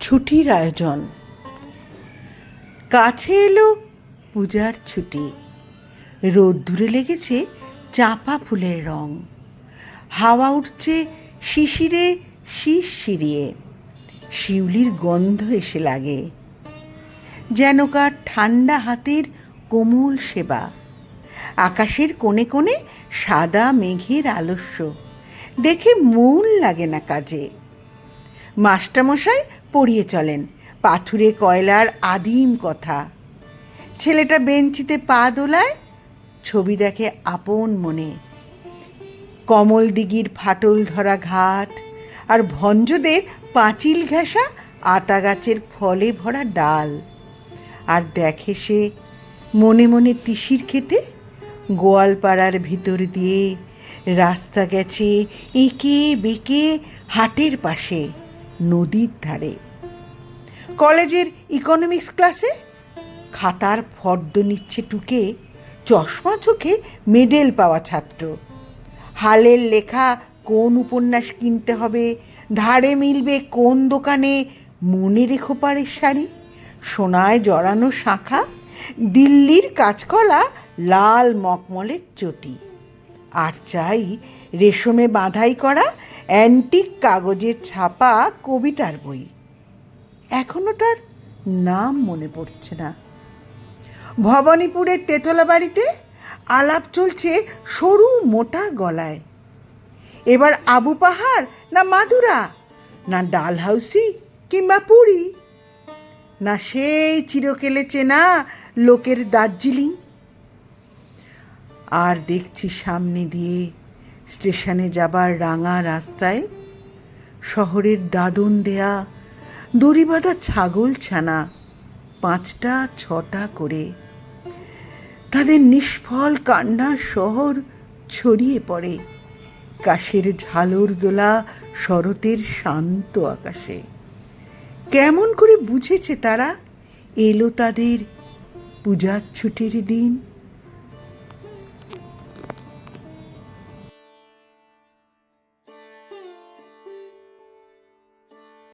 ছুটির আয়োজন। কাছে এলো পূজার ছুটি। রোদ্দুরে লেগেছে চাঁপা ফুলের রং। হাওয়া উঠছে শিশিরে শিরশিরিয়ে। শিউলির গন্ধ এসে লাগে, যেন কার ঠান্ডা হাতের কোমল সেবা। আকাশের কোণে কোণে সাদা মেঘের আলস্য দেখে মন লাগে না কাজে। মাস্টারমশাই পড়িয়ে চলেন পাথুরে কয়লার আদিম কথা। ছেলেটা বেঞ্চিতে পা দোলায়, ছবি দেখে আপন মনে। কমল দিঘির ফাটল ধরা ঘাট আর ভঞ্জদের পাঁচিল ঘেঁষা আতা গাছের ফলে ভরা ডাল। আর দেখে সে মনে মনে তিসির খেতে গোয়ালপাড়ার ভিতর দিয়ে রাস্তা গেছে এঁকে বেঁকে হাটের পাশে নদীর ধারে। কলেজের ইকোনমিক্স ক্লাসে খাতার ফর্দ নিচ্ছে টুকে চশমা চোখে মেডেল পাওয়া ছাত্র। হালের লেখা কোন উপন্যাস কিনতে হবে, ধারে মিলবে কোন দোকানে, মনে রেখো পাড়ের শাড়ি, সোনায় জড়ানো শাঁখা, দিল্লির কাঁচকলা, লাল মকমলের চটি। আর চাই রেশমে বাঁধাই করা অ্যান্টিক কাগজের ছাপা কবিতার বই। এখনো তার নাম মনে পড়ছে না। ভবানীপুরের তেতলা বাড়িতে আলাপ চলছে সরু মোটা গলায়। এবার আবু পাহাড় না মাদুরা, না ডালহাউসি কিংবা পুরী, না সেই চিরকেলে চেনা লোকের দার্জিলিং। আর দেখছি সামনে দিয়ে স্টেশনে যাবার রাঙা রাস্তায় শহরের দাদন দেয়া দড়ি বাঁধা ছাগল ছানা 5টা 6টা করে। তাদের নিষ্ফল কান্নার শহর ছড়িয়ে পড়ে কাশের ঝালর দোলা শরতের শান্ত আকাশে। কেমন করে বুঝেছে তারা এলো তাদের পূজার ছুটির দিন।